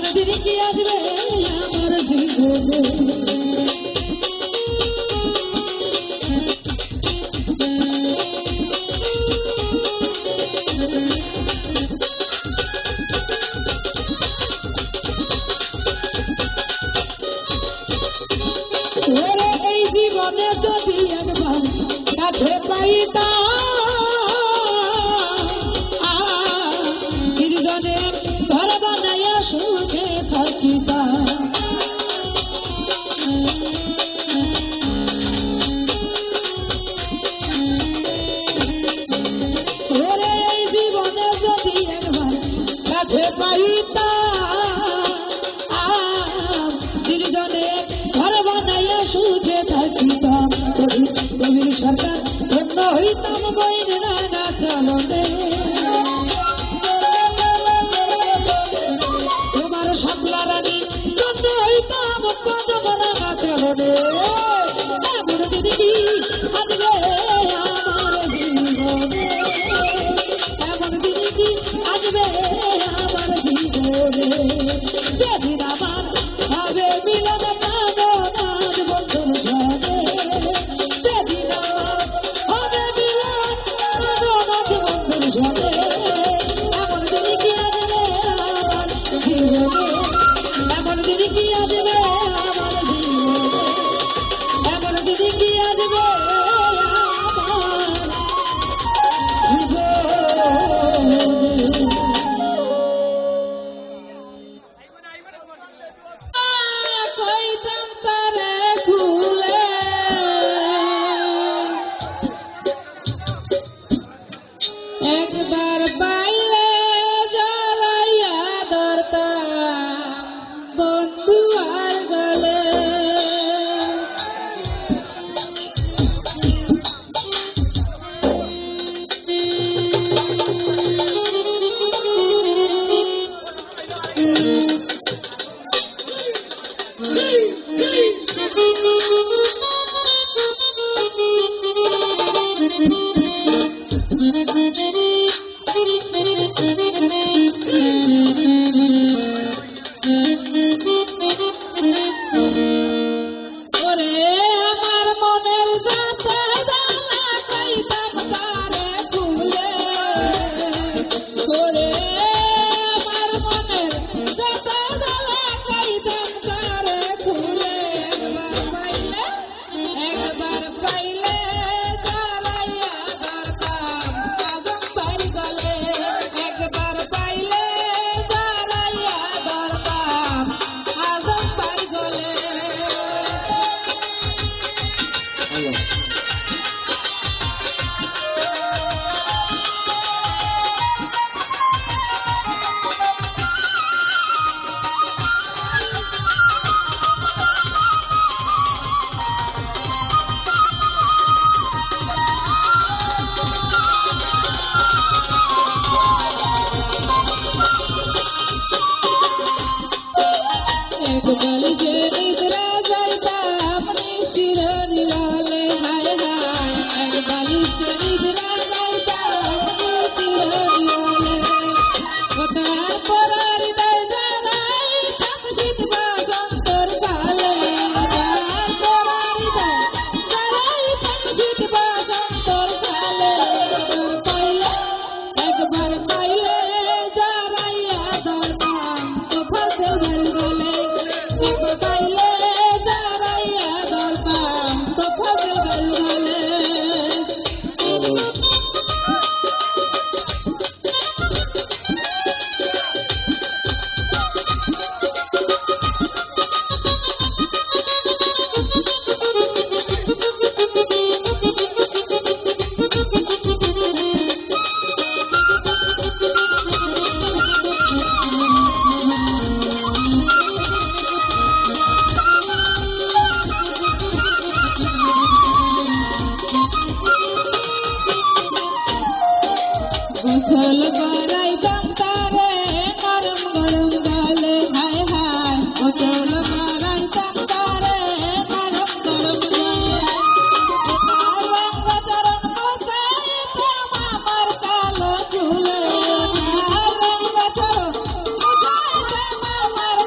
এমন দিন কি আসবে আমার জীবনে এই জীবনে যদি একবার কাছে পাইতাম নির্জনে ঘর বানাইয়া সুখে থাকিতাম এই জীবনে যদি একবার কাছে পাইতাম নির্জনে ঘর বানাইয়া সুখে থাকিতাম কবির সরকার ধন্য হইতাম বইন নানা চলনে তোমার শাপলা রানী ধন্য হইতাম কদম নানা চলনে এমন দিন কি আসবে আমার জীবনে এমন দিন কি আসবে আমার জীবনে যেদিন আমার হবে মিলন কামনার বন্ধুর সঙ্গে সেদিন আমার হবে মিলন কামনার বন্ধুর সঙ্গে এমন দিন কি আসবে আমার জীবনে এমন দিন কি আসবে আমার জীবনে এমন দিন কি আসবে আমার কইতাম তারে খুলে একবার পাইলে জড়াইয়া ধরতাম বন্ধু আর গলে আমার মনের যাতে জানা কইতাম তারে খুলে আমার মনের যাতে জানা কইতাম তারে খুলে একবার পাইলে জড়াইয়া ধরতাম আজম পারি গলে একবার পাইলে জড়াইয়া ধরতাম আজম পারি গলে एक बाली से निद्रा जाइताम निशिर निराले हाय हाय एक बाली से निद्रा जाइताम निशिर निराले बतार परार दाय जाइताम शीत बसंतर काले बतार परार दाय जाइताम शीत बसंतर काले একবার পাইলে জড়াইয়া ধরতাম তো ফসল ভর গলে একবার পাইলে জড়াইয়া ধরতাম তো ফসল ভর গলে গোসল করাইতাম তারে গরম গরম জলে হায় হায় গোসল করাইতাম তারে গরম গরম জলে তার রঙ চরণ বসাইতাম আমার কালো চুলে তার রঙ চরণ বসাইতাম আমার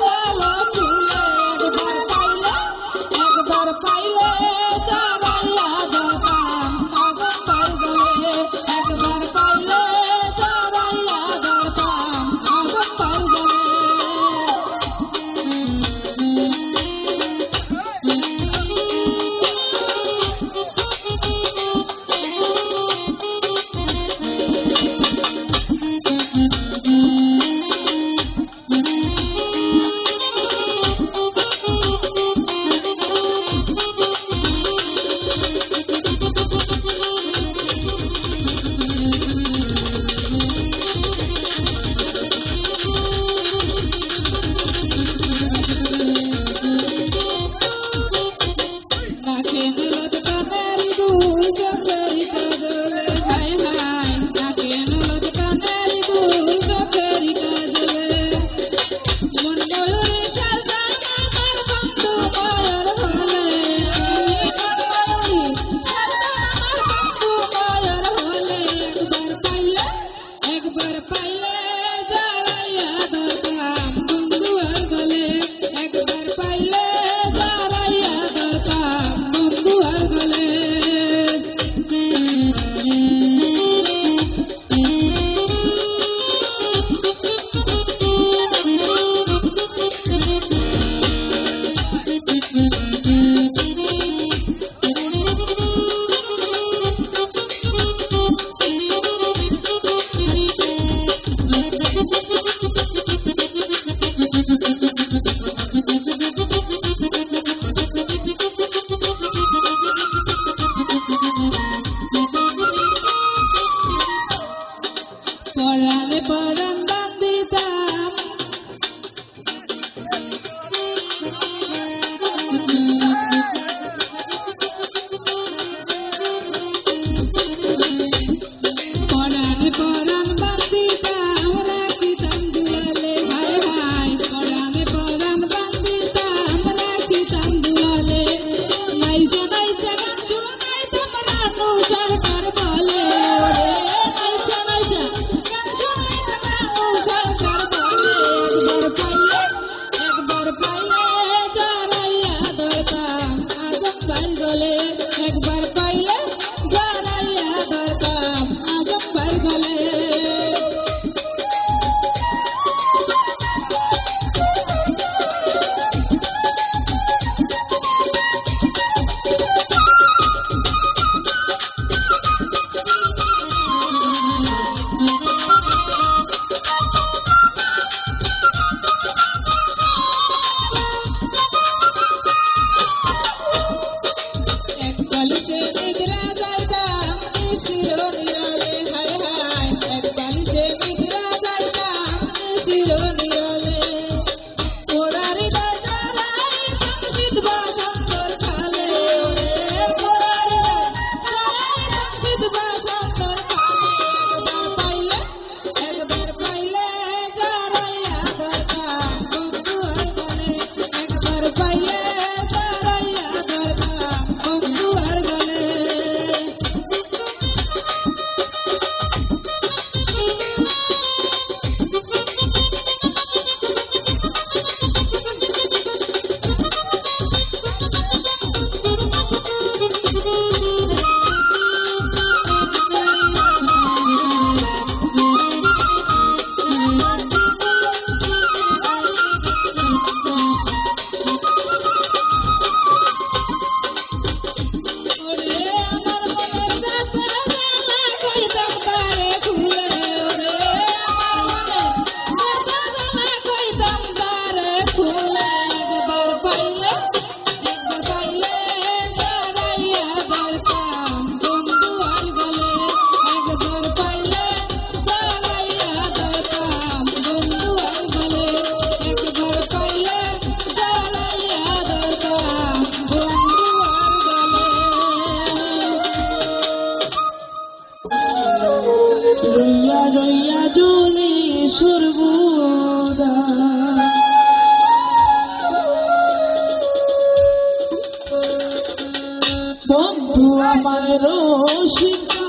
আমার রসিকা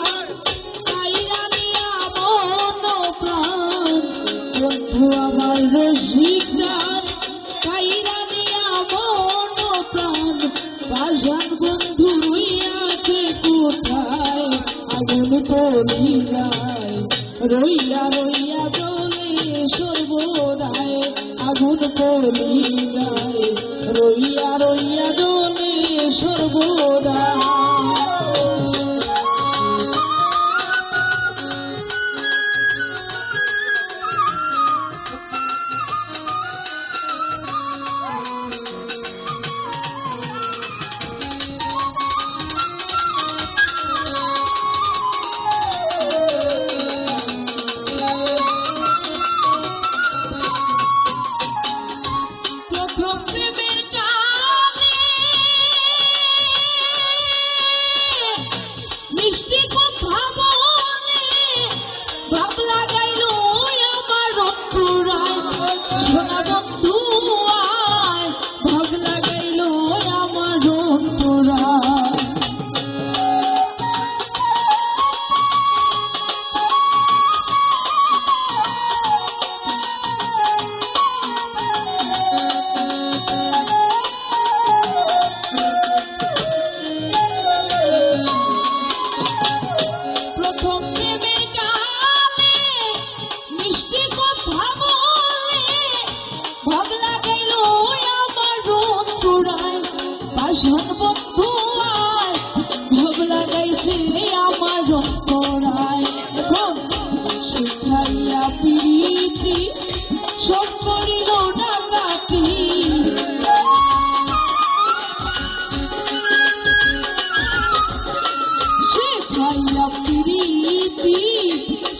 কাইরা নিয়া মন প্রাণ বন্ধু আমার রসিকা কাইরা নিয়া মন প্রাণ বাজান বন্ধু রইয়াছে কোথায় আগুন করি যায় রইয়া রইয়া জ্বলে সর্বদায় আগুন করি যায় রইয়া রইয়া জ্বলে সর্বদায় বন্ধু আয় ভোগ লাগাইছে আমার অন্তরায় এখন শিখাইয়া প্রীতি সব করিল ডাকাতি শিখাইয়া প্রীতি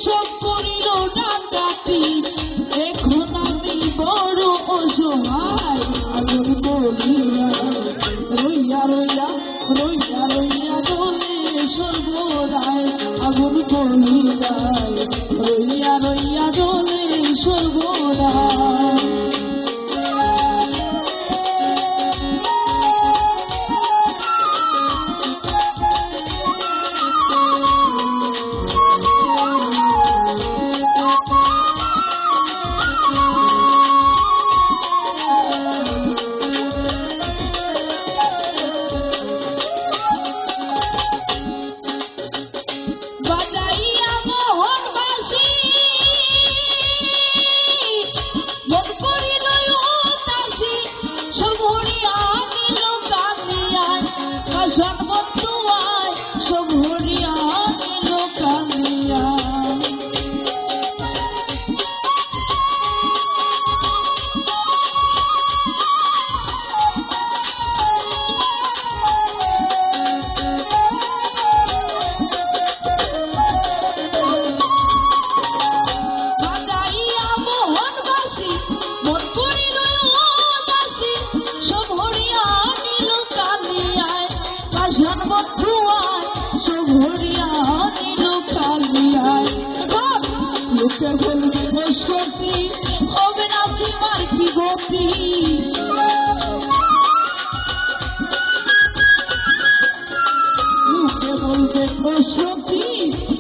সব করিল ডাকাতি এখন আমি বড় অসহায় আগুন বলিয়া রইয়া রইয়া রইয়া রইয়া জ্বলে সর্বদায় আগুন করি যায় রইয়া রইয়া জ্বলে সর্বদায় লোকে বলবে বসতি হবে না তোমার কি গতি লোকে বলবে বসতি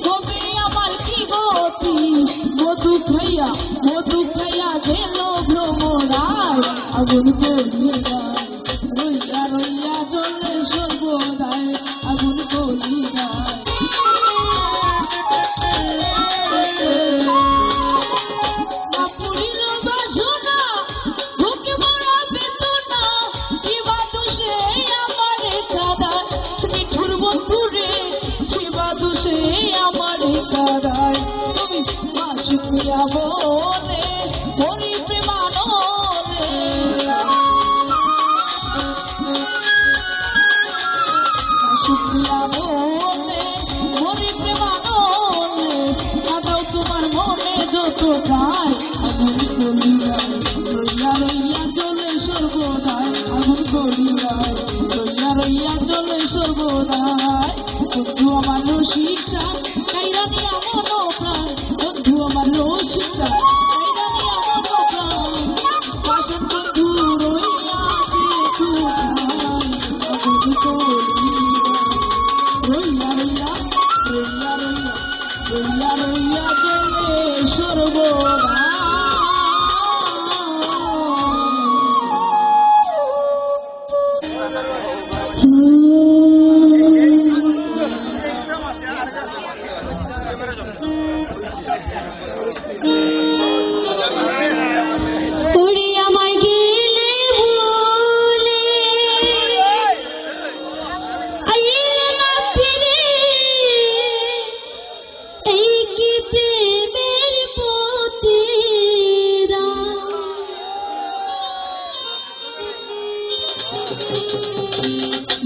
হবে আমার কি গতি মধু খাইয়া গেল ভ্রমরায় আগুন করিয়া যায় রইয়া রইয়া জ্বলে সর্বদায় আগুন করিয়া বলে মরি প্রেমানলে শুক্রিয়া বলে মরি প্রেমানলে আদাও তোমার মনে যত চায় আগুন করিয়া রইয়া রইয়া জ্বলে সর্বদায় আগুন করিয়া রইয়া রইয়া জ্বলে সর্বদায় বন্ধু আমার রসিকা কাইরা নিয়া মন প্রাণ বন্ধু আমার রসিকা কাইরা নিয়া মন প্রাণ বাসন বন্ধু রইয়া আগুন করিয়া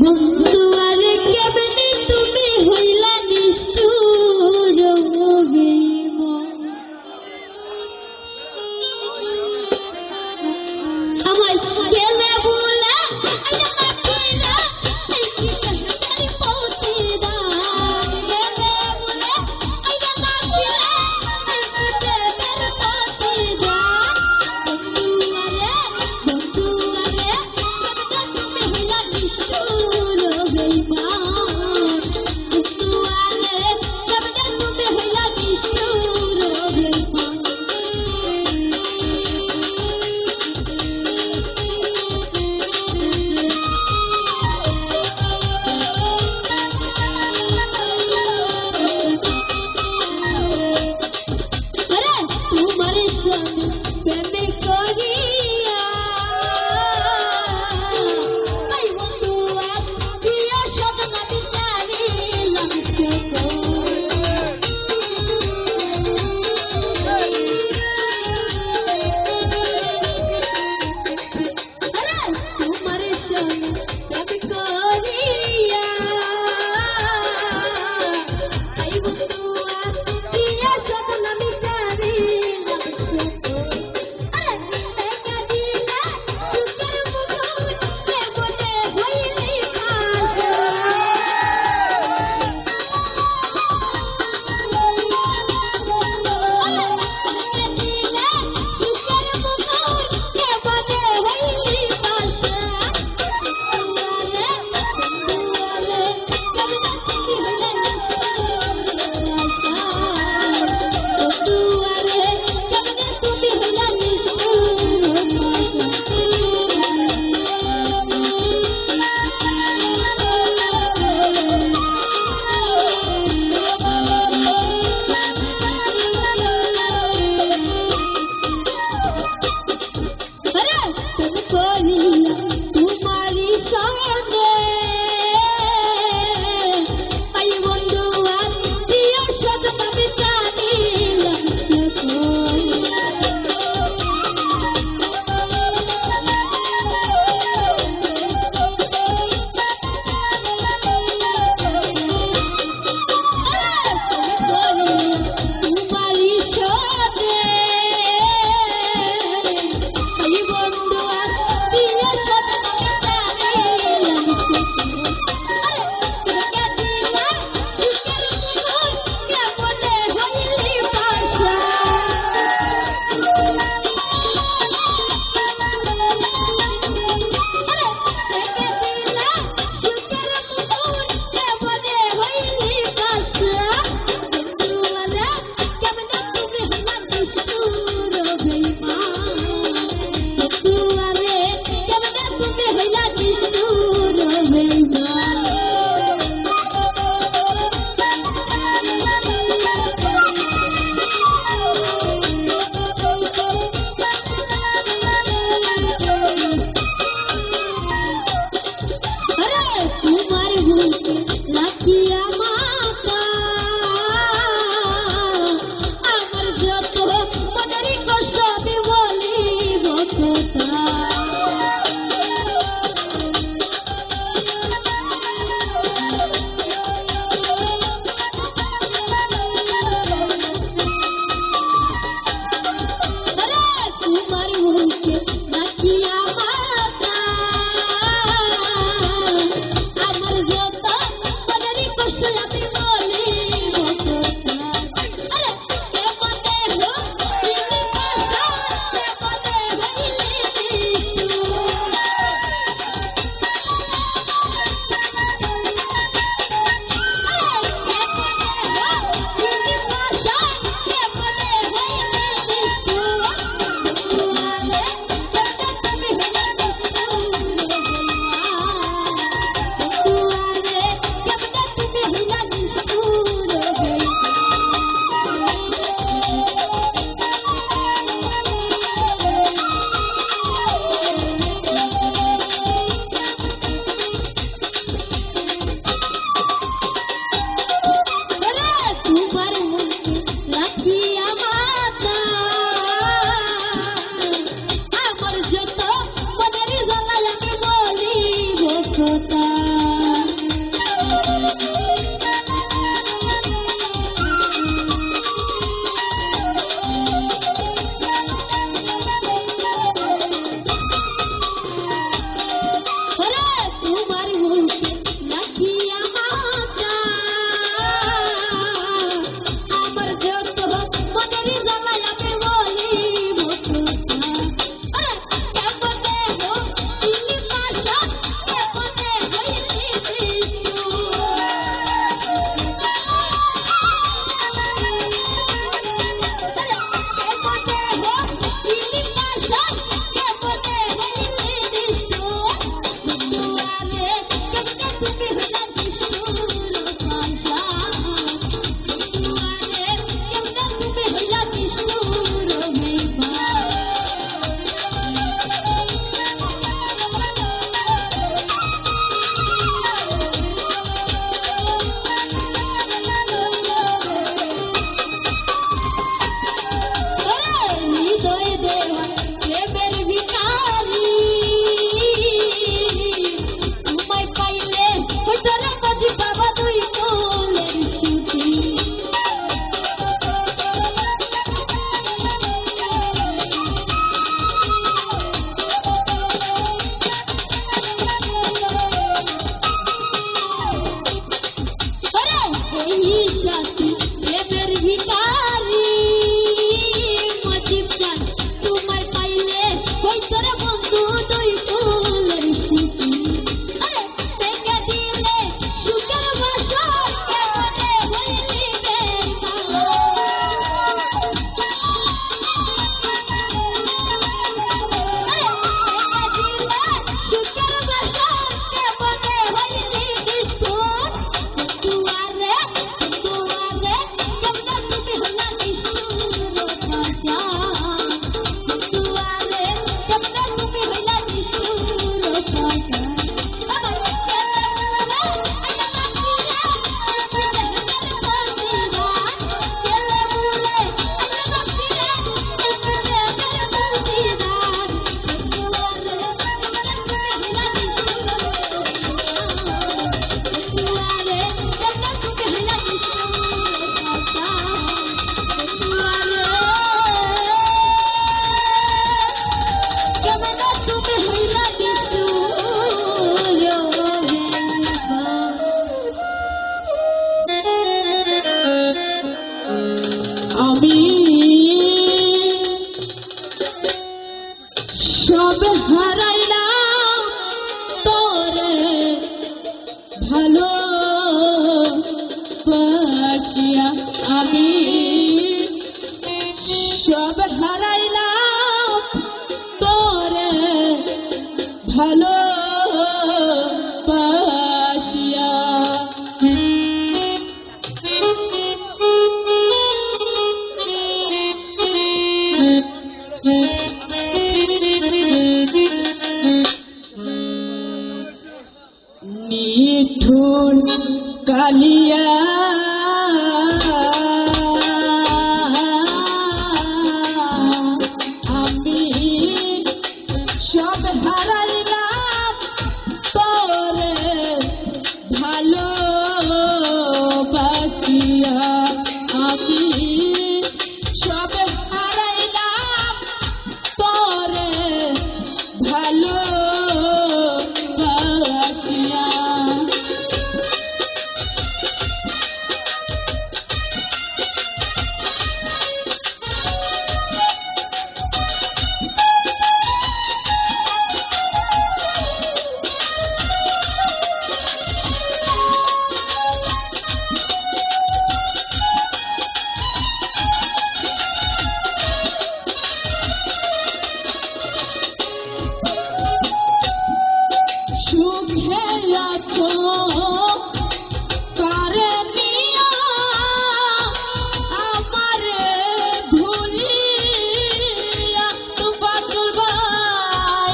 বন্ধু আরে কেমনে তুমি হইলা নিষ্ঠুর বেঈমান আমায় গেলে বলে আইয়া কাটিরা এই কি তারি পৌঁছে দা গেলে বলে আইয়া কাটিরা এই কি তারি পৌঁছে দা বন্ধু আরে কেমনে তুমি হইলা নিষ্ঠুর বেঈমান হারাইলাম তোরে ভালো বাসিয়া আমি সব হারাইলাম তোরে ভালো বাসিয়া নিঠুর কালিয়া আমি সব হারাইলাম তোরে ভালো বাসিয়া আমি সব হারাইলাম তোরে ভালো বাসিয়া সুখে আছো কারে নিয়া আমারে ভুলিয়া বাদল ভাই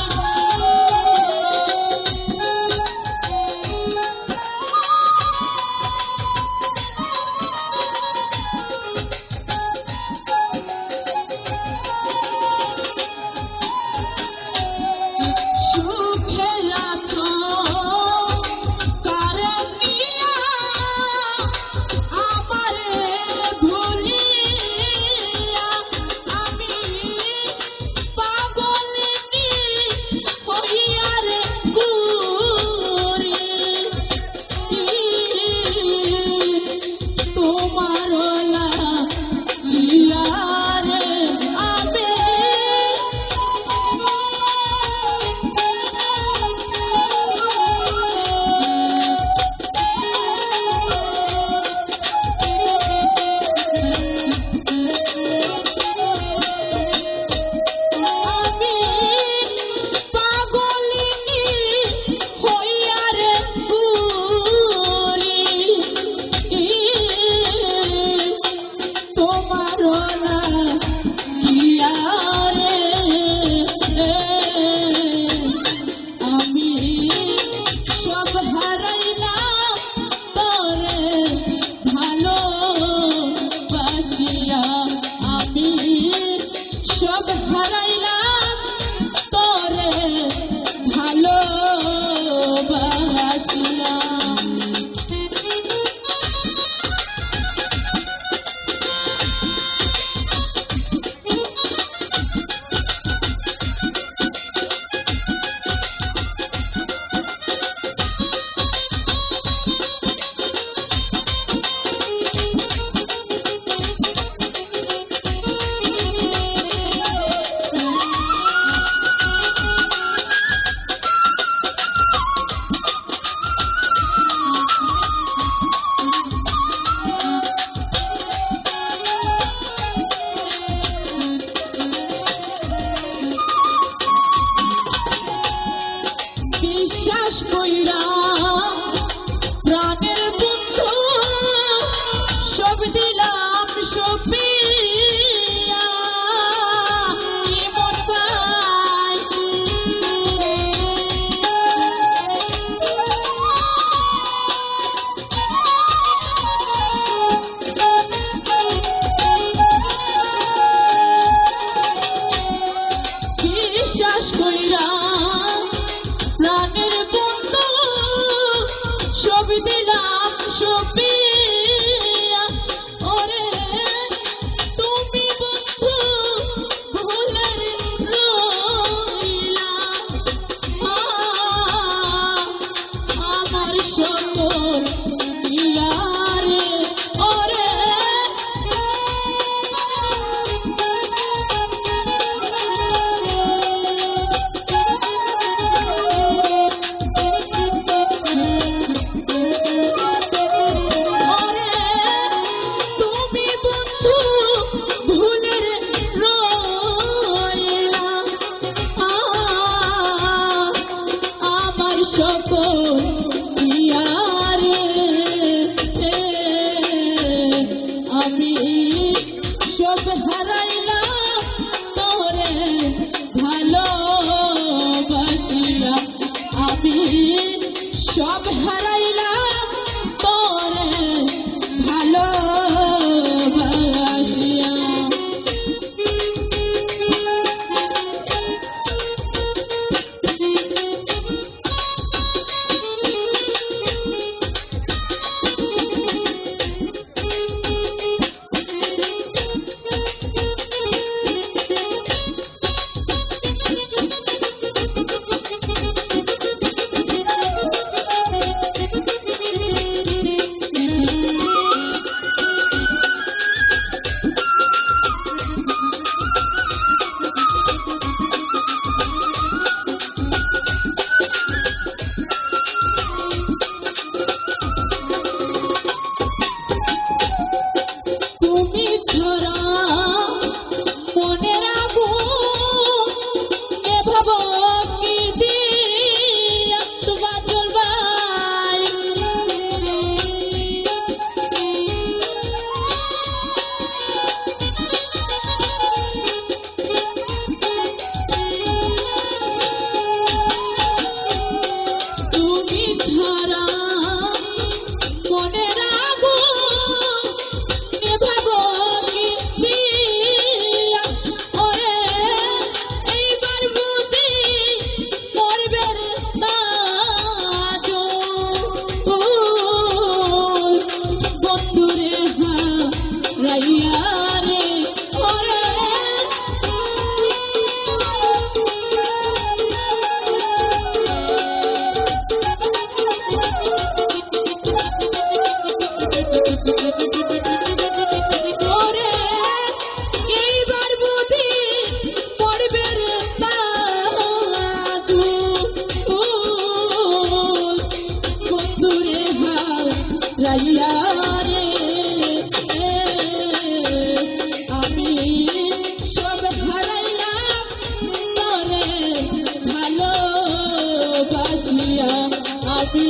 সুখে আছো সকল ইয়ারে আমি সব হারাইলাম তোরে ভালোবাসিয়া আমি সব হারাইলাম তোরে ভালোবাসিয়া আমি সব হারাইলাম তোরে ভালোবাসিয়া আমি